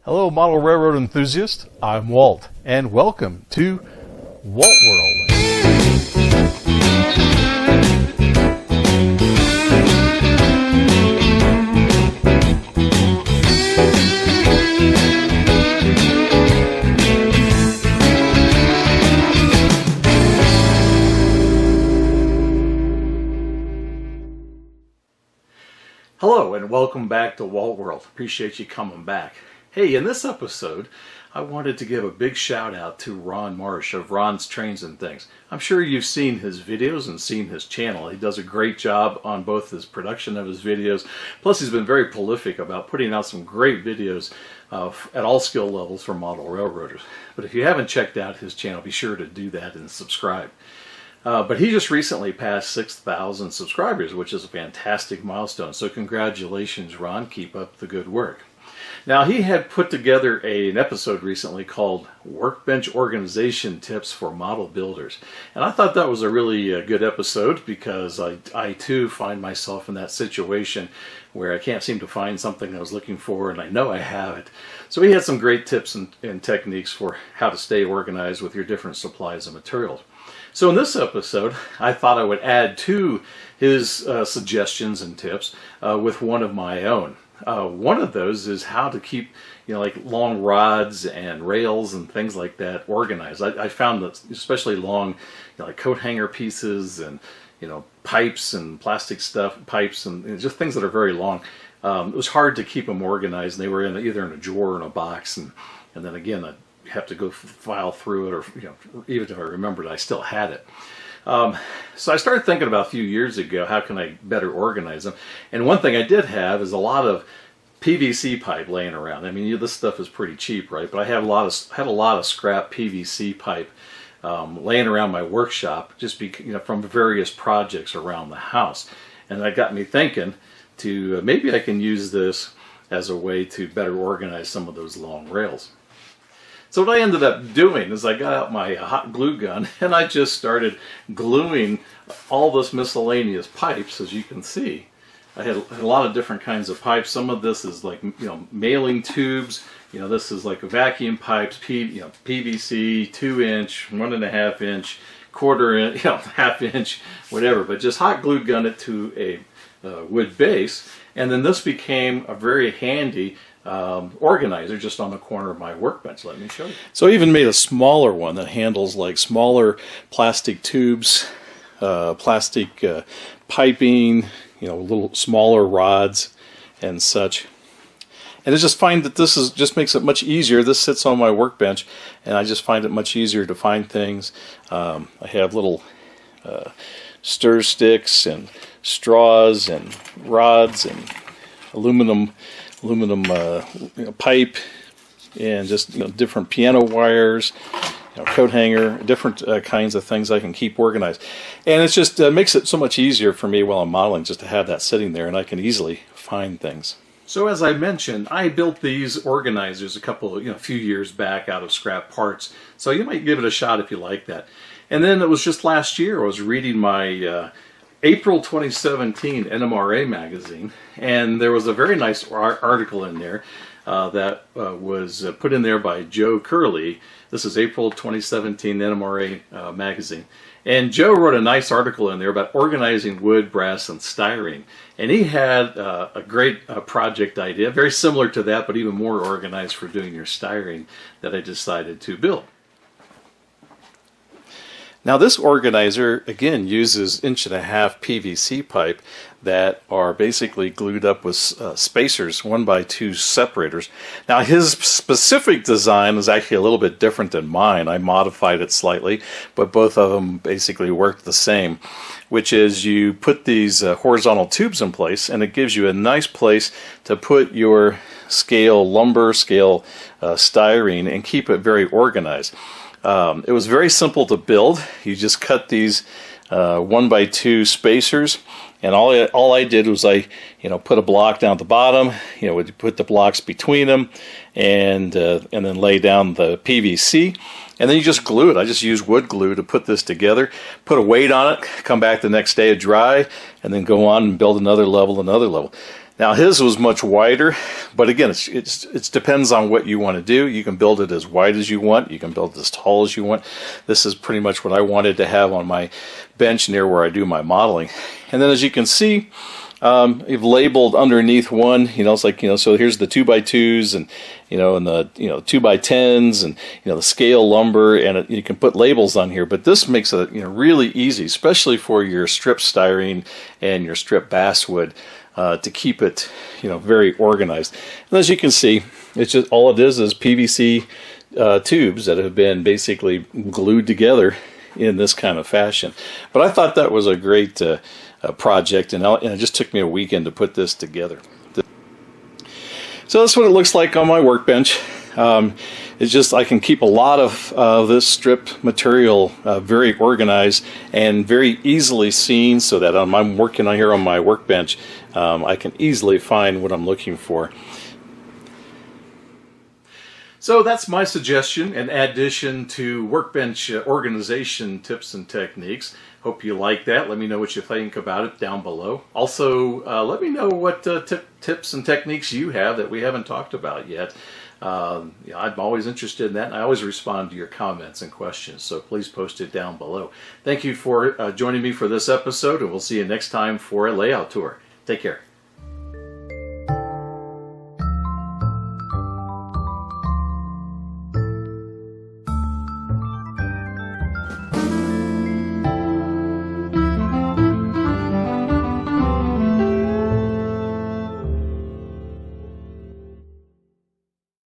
Hello, model railroad enthusiast. I'm Walt, and welcome to WaltWorld. Hello, and welcome back to WaltWorld. Appreciate you coming back. Hey, in this episode, I wanted to give a big shout out to Ron Marsh of Ron's Trains and Things. I'm sure you've seen his videos and seen his channel. He does a great job on both his production of his videos, plus he's been very prolific about putting out some great videos at all skill levels for model railroaders. But if you haven't checked out his channel, be sure to do that and subscribe. But he just recently passed 6,000 subscribers, which is a fantastic milestone. So congratulations, Ron. Keep up the good work. Now, he had put together an episode recently called Workbench Organization Tips for Model Builders. And I thought that was a really good episode because I too find myself in that situation where I can't seem to find something I was looking for, and I know I have it. So he had some great tips and techniques for how to stay organized with your different supplies and materials. So in this episode, I thought I would add to his suggestions and tips with one of my own. One of those is how to keep, like long rods and rails and things like that organized. I found that especially long, like coat hanger pieces and, pipes and plastic stuff, pipes and just things that are very long. It was hard to keep them organized. They were either in a drawer or in a box, and then again, I have to go file through it, or even if I remembered, I still had it. So I started thinking about a few years ago, how can I better organize them? And one thing I did have is a lot of PVC pipe laying around. I mean, this stuff is pretty cheap, right? But I had a lot of scrap PVC pipe laying around my workshop, just from various projects around the house. And that got me thinking to maybe I can use this as a way to better organize some of those long rails. So what I ended up doing is I got out my hot glue gun and I just started gluing all this miscellaneous pipes. As you can see, I had a lot of different kinds of pipes. Some of this is like mailing tubes. This is like vacuum pipes, PVC, 2-inch, 1.5-inch, quarter-inch, half-inch, whatever. But just hot glue gun it to a wood base, and then this became a very handy organizer just on the corner of my workbench. Let me show you. So I even made a smaller one that handles like smaller plastic tubes, plastic piping, little smaller rods and such. And I just find that this just makes it much easier. This sits on my workbench, and I just find it much easier to find things. I have little stir sticks and straws and rods and aluminum pipe, and just different piano wires, coat hanger, different kinds of things I can keep organized. And it's just makes it so much easier for me while I'm modeling just to have that sitting there, and I can easily find things. So as I mentioned, I built these organizers a few years back out of scrap parts. So you might give it a shot if you like that. And then it was just last year I was reading my April 2017 NMRA Magazine, and there was a very nice article in there that was put in there by Joe Curley. This is April 2017 NMRA Magazine. And Joe wrote a nice article in there about organizing wood, brass, and styrene. And he had a great project idea, very similar to that, but even more organized for doing your styrene, that I decided to build. Now this organizer, again, uses 1.5-inch PVC pipe that are basically glued up with spacers, 1x2 separators. Now his specific design is actually a little bit different than mine. I modified it slightly, but both of them basically work the same, which is you put these horizontal tubes in place, and it gives you a nice place to put your lumber scale styrene and keep it very organized. It was very simple to build. You just cut these 1x2 spacers, and all I did was I put a block down at the bottom, would put the blocks between them, and then lay down the PVC, and then you just glue it. I just used wood glue to put this together, put a weight on it, come back the next day to dry, and then go on and build another level. Now his was much wider, but again, it depends on what you want to do. You can build it as wide as you want. You can build it as tall as you want. This is pretty much what I wanted to have on my bench near where I do my modeling. And then as you can see, you've labeled underneath one, it's like, so here's the 2x2s and, and the, 2x10s and, the scale lumber, and you can put labels on here. But this makes it, really easy, especially for your strip styrene and your strip basswood, to keep it, very organized. And as you can see, it's just, all it is PVC tubes that have been basically glued together in this kind of fashion. But I thought that was a great project, and it just took me a weekend to put this together. So that's what it looks like on my workbench. It's just I can keep a lot of this strip material very organized and very easily seen, so that I'm working on here on my workbench, I can easily find what I'm looking for. So that's my suggestion in addition to Workbench Organization tips and techniques. Hope you like that. Let me know what you think about it down below. Also, let me know what tips and techniques you have that we haven't talked about yet. I'm always interested in that, and I always respond to your comments and questions, so please post it down below. Thank you for joining me for this episode, and we'll see you next time for a layout tour. Take care.